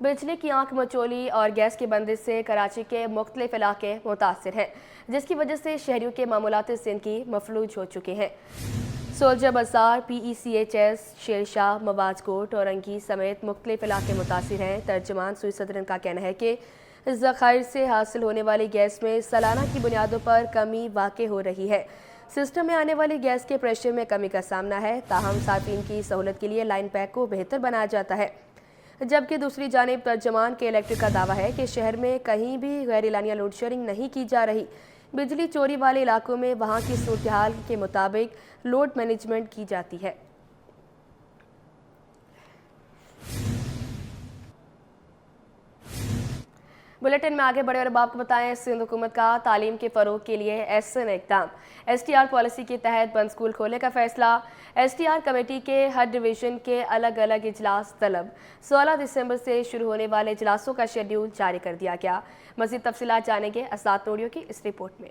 بجلی کی آنکھ مچولی اور گیس کی بندش سے کراچی کے مختلف علاقے متاثر ہیں، جس کی وجہ سے شہریوں کے معمولات زندگی مفلوج ہو چکے ہیں۔ سولجر بازار، پی ای C H S, Sher Shah, مواز کوٹ اور انگی سمیت مختلف علاقے متاثر ہیں۔ ترجمان سوئی صدرن کا کہنا ہے کہ ذخائر سے حاصل ہونے والی گیس میں سالانہ کی بنیادوں پر کمی واقع ہو رہی ہے۔ سسٹم میں آنے والی گیس کے پریشر میں کمی کا سامنا ہے، تاہم صارفین کی سہولت کے لیے لائن پیک کو بہتر بنایا جاتا ہے۔ جبکہ دوسری جانب ترجمان کے الیکٹرک کا دعویٰ ہے کہ شہر میں کہیں بھی غیر اعلانیہ لوڈ شیڈنگ نہیں کی جا رہی۔ بجلی چوری والے علاقوں میں وہاں کی صورتحال کے مطابق لوڈ مینجمنٹ کی جاتی ہے۔ بلیٹن میں آگے بڑھے اور اب آپ کو بتائیں، سندھ حکومت کا تعلیم کے فروغ کے لیے احسن اقدام۔ ایس ٹی آر پالیسی کے تحت بند اسکول کھولنے کا فیصلہ۔ ایس ٹی آر کمیٹی کے ہر ڈویژن کے الگ الگ اجلاس طلب۔ 16 دسمبر سے شروع ہونے والے اجلاسوں کا شیڈیول جاری کر دیا گیا۔ مزید تفصیلات جانیں گے اسات نوڈیو کی اس رپورٹ میں۔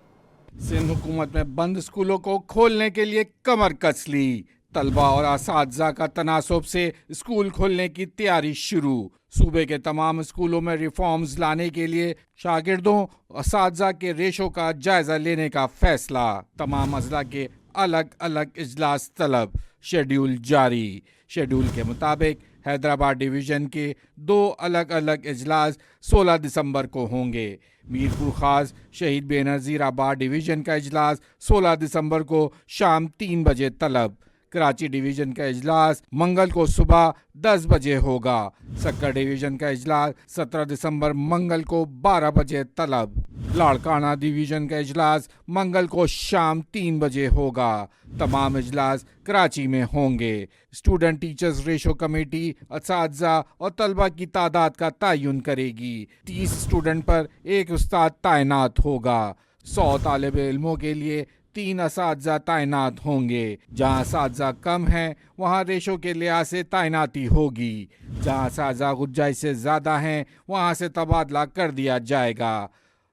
سندھ حکومت میں بند اسکولوں کو کھولنے کے لیے کمر کس لی۔ طلبہ اور اساتذہ کا تناسب سے اسکول کھولنے کی تیاری شروع۔ صوبے کے تمام اسکولوں میں ریفارمز لانے کے لیے شاگردوں اساتذہ کے ریشو کا جائزہ لینے کا فیصلہ۔ تمام اضلاع کے الگ الگ اجلاس طلب، شیڈیول جاری۔ شیڈیول کے مطابق حیدرآباد ڈویژن کے 2 الگ الگ اجلاس 16 دسمبر کو ہوں گے۔ میرپور خاص شہید بے نظیر آباد ڈویژن کا اجلاس 16 دسمبر کو شام 3 بجے طلب۔ کراچی ڈویژن کا اجلاس منگل کو صبح 10 بجے ہوگا۔ سکر ڈویژن کا اجلاس 17 دسمبر منگل کو 12 بجے طلب۔ لاڑکانہ ڈویژن کا اجلاس منگل کو شام 3 بجے ہوگا۔ تمام اجلاس کراچی میں ہوں گے۔ اسٹوڈنٹ ٹیچرز ریشو کمیٹی اساتذہ اور طلبہ کی تعداد کا تعین کرے گی۔ 30 اسٹوڈنٹ پر 1 استاد تعینات ہوگا۔ 100 طالب علموں کے لیے 3 اساتذہ تعینات ہوں گے۔ جہاں اساتذہ کم ہیں وہاں ریشو کے لحاظ سے تعیناتی ہوگی۔ جہاں اساتذہ گنجائش سے زیادہ ہیں وہاں سے تبادلہ کر دیا جائے گا۔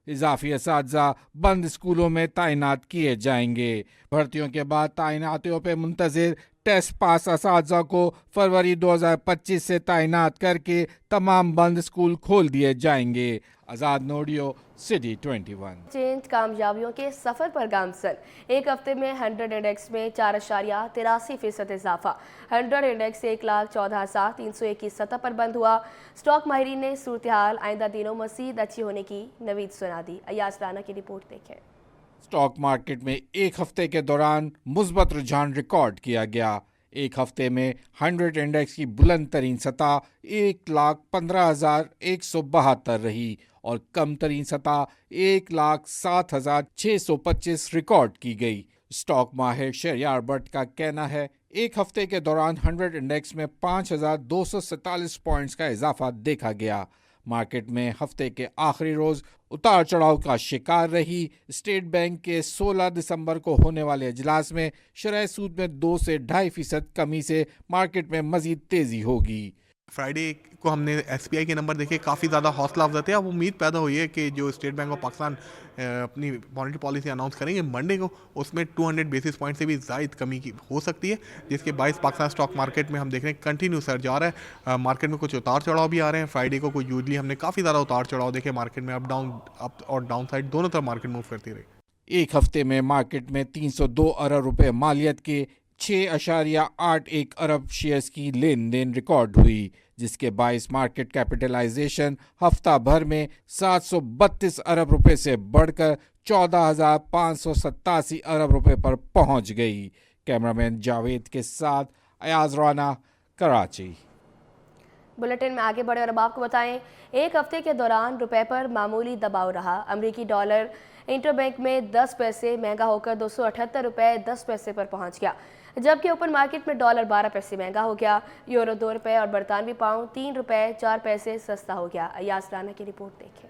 اضافی اساتذہ بند اسکولوں میں تعینات کیے جائیں گے۔ بھرتیوں کے بعد تعیناتیوں پہ منتظر ٹیسٹ پاس اساتذہ کو فروری 2025 سے تعینات کر کے تمام بند اسکول کھول دیے جائیں گے۔ آزاد نوڈیو، سٹی 21۔ چینج کامیابیوں کے سفر پر گامزن۔ ایک ہفتے میں 100 انڈیکس میں 4.83% اضافہ۔ 100 انڈیکس 1,14,301 کی سطح پر بند ہوا۔ اسٹاک ماہرین نے صورتحال آئندہ دنوں مزید اچھی ہونے کی نوید سنا دی۔ ایاز رانا کی رپورٹ دیکھیں۔ اسٹاک مارکیٹ میں ایک ہفتے کے دوران مثبت رجحان ریکارڈ کیا گیا۔ ایک ہفتے میں 100 انڈیکس کی بلند ترین سطح 1,15,172 رہی اور کم ترین سطح 1,07,625 ریکارڈ کی گئی۔ اسٹاک ماہر شہریار بٹ کا کہنا ہے ایک ہفتے کے دوران 100 انڈیکس میں 5,247 پوائنٹس کا اضافہ دیکھا گیا۔ مارکیٹ میں ہفتے کے آخری روز اتار چڑھاؤ کا شکار رہی۔ اسٹیٹ بینک کے 16 دسمبر کو ہونے والے اجلاس میں شرح سود میں 2 سے 2.5% کمی سے مارکیٹ میں مزید تیزی ہوگی۔ فرائیڈے کو ہم نے ایس بی آئی کے نمبر دیکھے، کافی زیادہ حوصلہ افزا تھے۔ اب امید پیدا ہوئی ہے کہ جو اسٹیٹ بینک آف پاکستان اپنی مانیٹری پالیسی اناؤنس کریں گے منڈے کو، اس میں 200 بیسس پوائنٹ سے بھی زائد کمی کی ہو سکتی ہے، جس کے باعث پاکستان اسٹاک مارکیٹ میں ہم دیکھ رہے ہیں کنٹینیو سرج آ رہا ہے۔ مارکیٹ میں کچھ اتار چڑھاؤ بھی آ رہے ہیں۔ فرائیڈے کو یوزلی ہم نے کافی زیادہ اتار چڑھاؤ دیکھے مارکیٹ میں، اپ اور ڈاؤن سائڈ دونوں طرف مارکیٹ موو کرتی رہی۔ ایک ہفتے میں مارکیٹ میں 302 ارب روپے مالیت کے 6.81 ارب شیئرز کی لین دین ریکارڈ ہوئی، جس کے باعث مارکیٹ کیپٹلائزیشن ہفتہ بھر میں 732 ارب روپے سے بڑھ کر 14,587 ارب روپے پر پہنچ گئی۔ کیمرامین جاوید کے ساتھ ایاز رانا، کراچی۔ بلیٹن میں آگے بڑھے اور اب آپ کو بتائیں، ایک ہفتے کے دوران روپے پر معمولی دباؤ رہا۔ امریکی ڈالر انٹر بینک میں 10 پیسے مہنگا ہو کر 278 روپے 10 پیسے پر پہنچ گیا، جبکہ اوپن مارکیٹ میں ڈالر 12 پیسے مہنگا ہو گیا۔ یورو 2 روپے اور برطانوی پاؤنڈ 3 روپے 4 پیسے سستا ہو گیا۔ ایاز رانا کی رپورٹ دیکھیں۔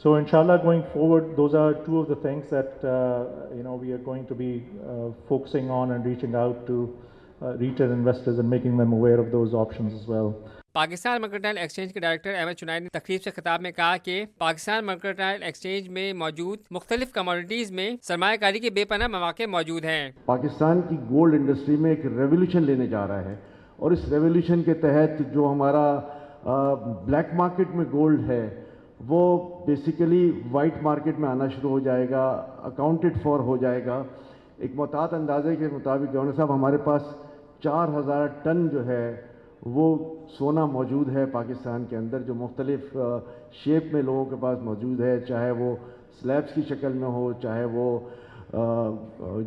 So inshallah going forward, those are two of the things that we are going to be focusing on and reaching out to retail investors and making them aware of those options as well. Pakistan mercantile exchange کے director Ahmad چنائی نے تقریب سے خطاب میں کہا کہ Pakistan mercantile exchange میں موجود مختلف کموڈیٹیز میں سرمایہ کاری کے بے پناہ مواقع موجود ہیں۔ پاکستان کی گولڈ انڈسٹری میں ایک ریولیوشن لینے جا رہا ہے، اور اس ریولیوشن کے تحت جو ہمارا بلیک مارکیٹ میں گولڈ ہے وہ بیسیکلی وائٹ مارکیٹ میں آنا شروع ہو جائے گا، اکاؤنٹڈ فار ہو جائے گا۔ ایک محتاط اندازے کے مطابق گورنر صاحب ہمارے پاس 4000 ٹن جو ہے وہ سونا موجود ہے پاکستان کے اندر، جو مختلف شیپ میں لوگوں کے پاس موجود ہے، چاہے وہ سلیبس کی شکل میں ہو، چاہے وہ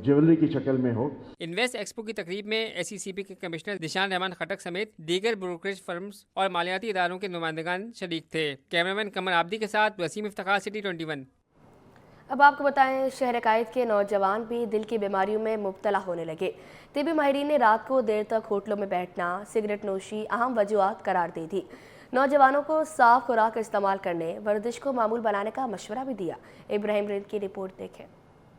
جیولری کی شکل میں ہو۔ انویسٹ ایکسپو کی تقریب میں SECB کے کمشنر ذیشان رحمان خٹک سمیت دیگر بروکریج فرمز اور مالیاتی اداروں کے نمائندگان شریک تھے۔ کیمرامین قمر عابدی کے ساتھ وسیم افتخار، سٹی 21۔ اب آپ کو بتائیں، شہر قائد کے نوجوان بھی دل کی بیماریوں میں مبتلا ہونے لگے۔ طبی ماہرین نے رات کو دیر تک ہوٹلوں میں بیٹھنا، سگریٹ نوشی اہم وجوہات قرار دی تھی۔ نوجوانوں کو صاف خوراک استعمال کرنے، ورزش کو معمول بنانے کا مشورہ بھی دیا۔ ابراہیم رند کی رپورٹ دیکھیں۔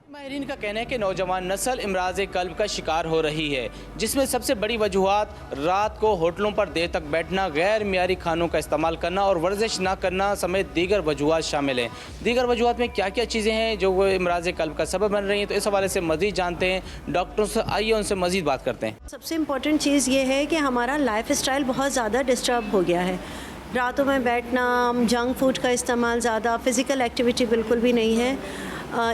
ماہرین کا کہنا ہے کہ نوجوان نسل امراض قلب کا شکار ہو رہی ہے، جس میں سب سے بڑی وجوہات رات کو ہوٹلوں پر دیر تک بیٹھنا، غیر معیاری کھانوں کا استعمال کرنا اور ورزش نہ کرنا سمیت دیگر وجوہات شامل ہیں۔ دیگر وجوہات میں کیا کیا چیزیں ہیں جو وہ امراض قلب کا سبب بن رہی ہیں، تو اس حوالے سے مزید جانتے ہیں ڈاکٹروں سے۔ آئیے ان سے مزید بات کرتے ہیں۔ سب سے امپورٹنٹ چیز یہ ہے کہ ہمارا لائف اسٹائل بہت زیادہ ڈسٹرب ہو گیا ہے۔ راتوں میں بیٹھنا، جنک فوڈ کا استعمال زیادہ، فزیکل ایکٹیویٹی بالکل بھی نہیں ہے،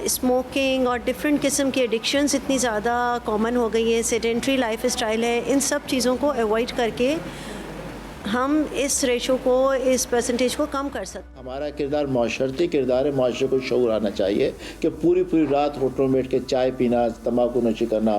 اسموکنگ اور ڈفرینٹ قسم کی ایڈکشنز اتنی زیادہ کامن ہو گئی ہے، سیڈنٹری لائف اسٹائل ہے۔ ان سب چیزوں کو ایوائڈ کر کے ہم اس ریشو کو، اس پرسنٹیج کو کم کر سکتے ہیں۔ ہمارا کردار معاشرتی کردار ہے، معاشرے کو شعور آنا چاہیے کہ پوری رات ہوٹلوں میں بیٹھ کے چائے پینا، تمباکو نوشی کرنا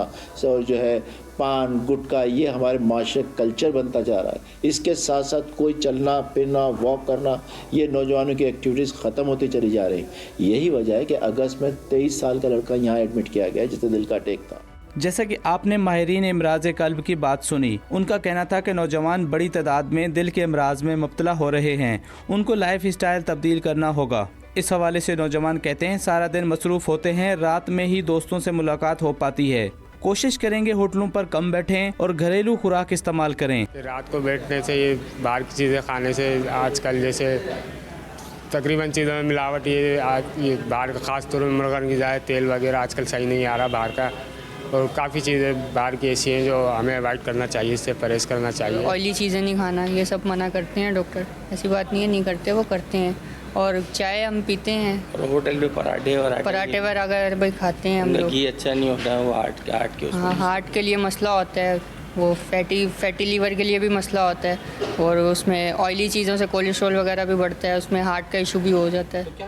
اور جو ہے پان گٹکا، یہ ہمارے معاشرے کلچر بنتا جا رہا ہے۔ اس کے ساتھ ساتھ کوئی چلنا پھرنا، واک کرنا، یہ نوجوانوں کی ایکٹیویٹیز ختم ہوتی چلی جا رہی۔ یہی وجہ ہے کہ اگست میں 23 سال کا لڑکا یہاں ایڈمٹ کیا گیا جسے دل کا اٹیک تھا۔ جیسا کہ آپ نے ماہرین امراض قلب کی بات سنی، ان کا کہنا تھا کہ نوجوان بڑی تعداد میں دل کے امراض میں مبتلا ہو رہے ہیں، ان کو لائف اسٹائل تبدیل کرنا ہوگا۔ اس حوالے سے نوجوان کہتے ہیں سارا دن مصروف ہوتے ہیں، رات میں ہی دوستوں سے ملاقات ہو پاتی ہے۔ کوشش کریں گے ہوٹلوں پر کم بیٹھیں اور گھریلو خوراک استعمال کریں۔ رات کو بیٹھنے سے، یہ باہر کی چیزیں کھانے سے، آج کل جیسے تقریباً چیزوں میں ملاوٹ، یہ باہر کا خاص طور پر مرغن غذائیں، تیل وغیرہ آج کل صحیح نہیں آ رہا باہر کا، اور کافی چیزیں باہر کی ایسی ہیں جو ہمیں اوائڈ کرنا چاہیے، اس سے پرہیز کرنا چاہیے۔ آئلی چیزیں نہیں کھانا، یہ سب منع کرتے ہیں ڈاکٹر، ایسی بات نہیں ہے نہیں کرتے، وہ کرتے ہیں۔ اور چائے ہم پیتے ہیں، ہوٹل میں پراٹھے وغیرہ بھائی کھاتے ہیں ہم لوگ۔ گھی اچھا نہیں ہوتا ہے، وہ ہارٹ کے لیے مسئلہ ہوتا ہے، وہ فیٹی لیور کے لیے بھی مسئلہ ہوتا ہے، اور اس میں آئلی چیزوں سے کولیسٹرول وغیرہ بھی بڑھتا ہے، اس میں ہارٹ کا ایشو بھی ہو جاتا ہے۔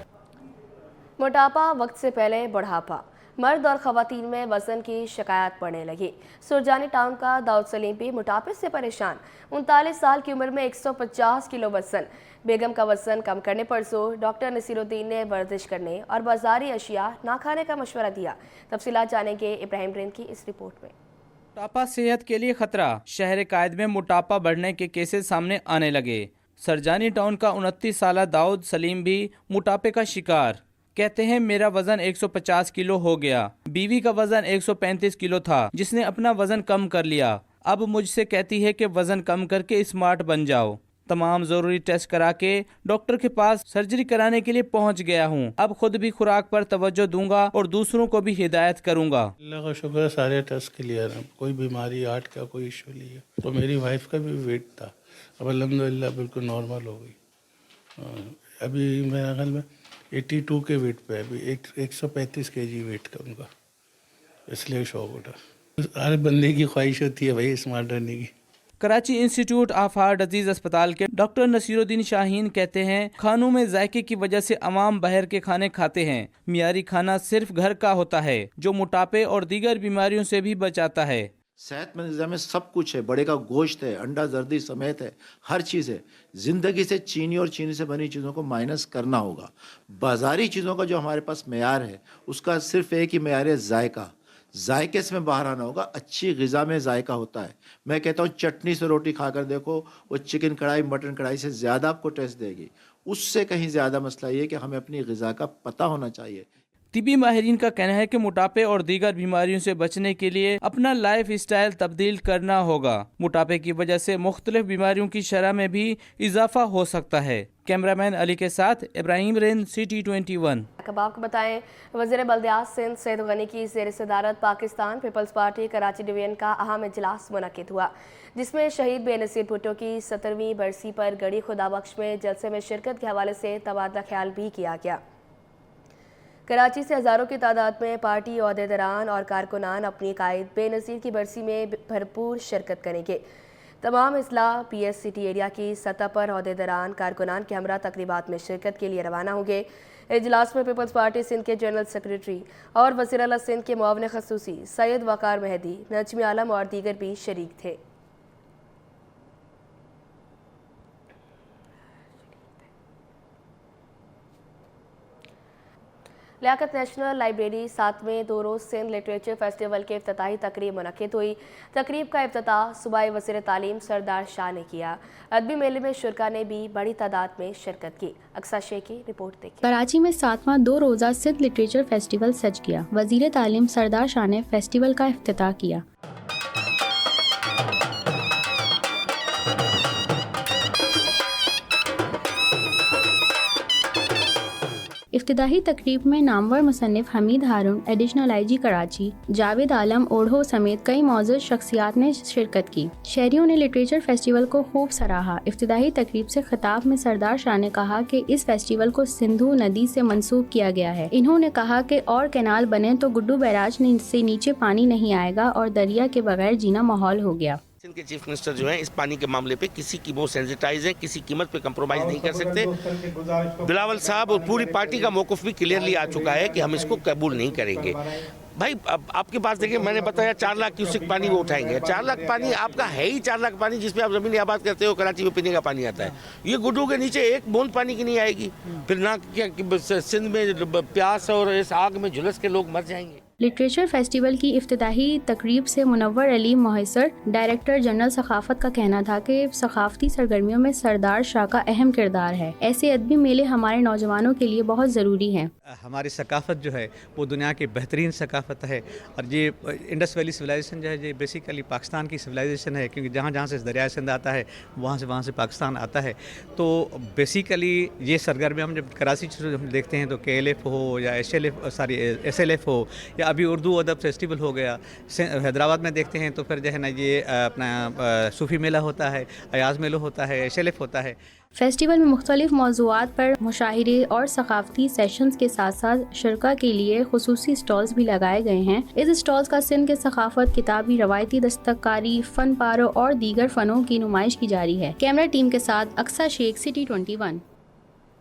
موٹاپا، وقت سے پہلے بڑھاپا، مرد اور خواتین میں وزن کی شکایات بڑھنے لگی۔ سرجانی ٹاؤن کا داؤد سلیم بھی موٹاپے سے پریشان۔ 39 سال کی عمر میں 150 کلو وزن۔ بیگم کا وزن کم کرنے پر زور، ڈاکٹر نصیر الدین نے ورزش کرنے اور بازاری اشیاء نہ کھانے کا مشورہ دیا۔ تفصیلات جانیں گے ابراہیم رند کی اس رپورٹ میں۔ موٹاپا صحت کے لیے خطرہ، شہر قائد میں موٹاپا بڑھنے کے کیسز سامنے آنے لگے۔ سرجانی ٹاؤن کا 29 سالہ داؤد سلیم بھی موٹاپے کا شکار۔ کہتے ہیں میرا وزن 150 کلو ہو گیا، بیوی کا وزن 135 کلو تھا جس نے اپنا وزن کم کر لیا۔ اب مجھ سے کہتی ہے کہ وزن کم کر کے اسمارٹ بن جاؤ۔ تمام ضروری ٹیسٹ کرا کے ڈاکٹر کے پاس سرجری کرانے کے لیے پہنچ گیا ہوں۔ اب خود بھی خوراک پر توجہ دوں گا اور دوسروں کو بھی ہدایت کروں گا۔ اللہ کا شکر ہے، سارے ٹیسٹ کلیئر ہیں، کوئی بیماری ہارٹ کا کوئی ایشو نہیں ہے۔ تو میری وائف کا بھی ویٹ تھا، اب الحمدللہ بالکل نارمل ہو گئی۔ ابھی میرا خیال میں 82 کے ویٹ پہ، ابھی 135 kg ویٹ کا ان کا، اس لیے شوق اٹھا۔ ہر بندے کی خواہش ہوتی ہے بھائی اسمارٹ رہنے کی۔ Karachi institute of heart disease اسپتال کے ڈاکٹر نصیر الدین شاہین کہتے ہیں کھانوں میں ذائقے کی وجہ سے عوام باہر کے کھانے کھاتے ہیں۔ معیاری کھانا صرف گھر کا ہوتا ہے جو موٹاپے اور دیگر بیماریوں سے بھی بچاتا ہے۔ صحت مند غذا میں سب کچھ ہے، بڑے کا گوشت ہے، انڈا زردی سمیت ہے، ہر چیز ہے۔ زندگی سے چینی اور چینی سے بنی چیزوں کو مائنس کرنا ہوگا۔ بازاری چیزوں کا جو ہمارے پاس معیار ہے اس کا صرف ایک ہی معیار ہے، ذائقہ۔ ذائقے سے میں باہر آنا ہوگا۔ اچھی غذا میں ذائقہ ہوتا ہے۔ میں کہتا ہوں چٹنی سے روٹی کھا کر دیکھو، وہ چکن کڑھائی مٹن کڑھائی سے زیادہ آپ کو ٹیسٹ دے گی۔ اس سے کہیں زیادہ مسئلہ یہ کہ ہمیں اپنی غذا کا پتہ ہونا چاہیے۔ طبی ماہرین کا کہنا ہے کہ موٹاپے اور دیگر بیماریوں سے بچنے کے لیے اپنا لائف اسٹائل تبدیل کرنا ہوگا۔ موٹاپے کی وجہ سے مختلف بیماریوں کی شرح میں بھی اضافہ ہو سکتا ہے۔ کیمرہ مین علی کے ساتھ ابراہیم رین، CT 21۔ آپ کو بتائیں، وزیر بلدیات سندھ سید غنی کی زیر صدارت پاکستان پیپلز پارٹی کراچی ڈویژن کا اہم اجلاس منعقد ہوا، جس میں شہید بے نظیر بھٹو کی 70ویں برسی پر گڑھی خدا بخش میں جلسے میں شرکت کے حوالے سے تبادلہ خیال بھی کیا گیا۔ کراچی سے ہزاروں کی تعداد میں پارٹی عہدیداران اور کارکنان اپنی قائد بے نظیر کی برسی میں بھرپور شرکت کریں گے۔ تمام اضلاع PSCT ایریا کی سطح پر عہدیداران کارکنان کے ہمراہ تقریبات میں شرکت کے لیے روانہ ہوں گے۔ اجلاس میں پیپلز پارٹی سندھ کے جنرل سیکریٹری اور وزیر اعلیٰ سندھ کے معاون خصوصی سید وقار مہدی، نجم عالم اور دیگر بھی شریک تھے۔ لیاقت نیشنل لائبریری 7ویں دو روز سندھ لٹریچر فیسٹیول کے افتتاحی تقریب منعقد ہوئی۔ تقریب کا افتتاح صوبائی وزیر تعلیم سردار شاہ نے کیا۔ ادبی میلے میں شرکاء نے بھی بڑی تعداد میں شرکت کی۔ اقصیٰ شیخ کی رپورٹ دیکھیں۔ کراچی میں 7واں 2 روزہ سندھ لٹریچر فیسٹیول سج گیا۔ وزیر تعلیم سردار شاہ نے فیسٹیول کا افتتاح کیا۔ افتتاحی تقریب میں نامور مصنف حمید ہارون، ایڈیشنل IG کراچی، جاوید عالم اوڑھو سمیت کئی معزز شخصیات نے شرکت کی۔ شہریوں نے لٹریچر فیسٹیول کو خوب سراہا۔ افتتاحی تقریب سے خطاب میں سردار شاہ نے کہا کہ اس فیسٹیول کو سندھو ندی سے منسوب کیا گیا ہے۔ انہوں نے کہا کہ اور کینال بنے تو گڈو بیراج سے نیچے پانی نہیں آئے گا اور دریا کے بغیر جینا محال ہو گیا۔ سندھ کے چیف منسٹر جو ہیں اس پانی کے معاملے پہ کسی کی وہ سینسیٹائز ہیں، کسی قیمت پہ کمپرومائز نہیں کر سکتے۔ بلاول صاحب اور پوری پارٹی کا موقف بھی کلیئرلی آ چکا ہے کہ ہم اس کو قبول نہیں کریں گے۔ بھائی آپ کے پاس دیکھیں، میں نے بتایا 4 لاکھ کیوسک پانی وہ اٹھائیں گے۔ 4 لاکھ پانی آپ کا ہے ہی 4 لاکھ پانی جس پہ آپ زمین آباد کرتے ہو، کراچی میں پینے کا پانی آتا ہے۔ یہ گڈو کے نیچے ایک بوند پانی کی نہیں آئے گی، پھر نہ سندھ میں پیاس اور اس آگ میں جھلس کے لوگ مر جائیں گے۔ لٹریچر فیسٹیول کی افتتاحی تقریب سے منور علی محسر، ڈائریکٹر جنرل ثقافت کا کہنا تھا کہ ثقافتی سرگرمیوں میں سردار شاہ کا اہم کردار ہے۔ ایسے ادبی میلے ہمارے نوجوانوں کے لیے بہت ضروری ہیں۔ ہماری ثقافت جو ہے وہ دنیا کی بہترین ثقافت ہے، اور یہ انڈس ویلی سویلائزیشن جو ہے یہ بیسیکلی پاکستان کی سویلائزیشن ہے، کیونکہ جہاں جہاں سے دریائے سندھ آتا ہے وہاں سے پاکستان آتا ہے۔ تو بیسیکلی یہ سرگرمیاں ہم جب کراچی ہم دیکھتے ہیں تو KLF ہو یا SLF ہو یا ابھی اردو ادب فیسٹیول ہو گیا، حیدرآباد میں دیکھتے ہیں تو پھر جو ہے نا یہ اپنا صوفی میلہ ہوتا ہے، ایاز میلہ ہوتا ہے، SLF ہوتا ہے۔ فیسٹیول میں مختلف موضوعات پر مشاہرے اور ثقافتی سیشنز کے ساتھ ساتھ شرکاء کے لیے خصوصی سٹالز بھی لگائے گئے ہیں۔ اس سٹالز کا سندھ کے ثقافت، کتابی، روایتی دستکاری، فن پاروں اور دیگر فنوں کی نمائش کی جاری ہے۔ کیمرہ ٹیم کے ساتھ اقصیٰ شیخ، CT 21۔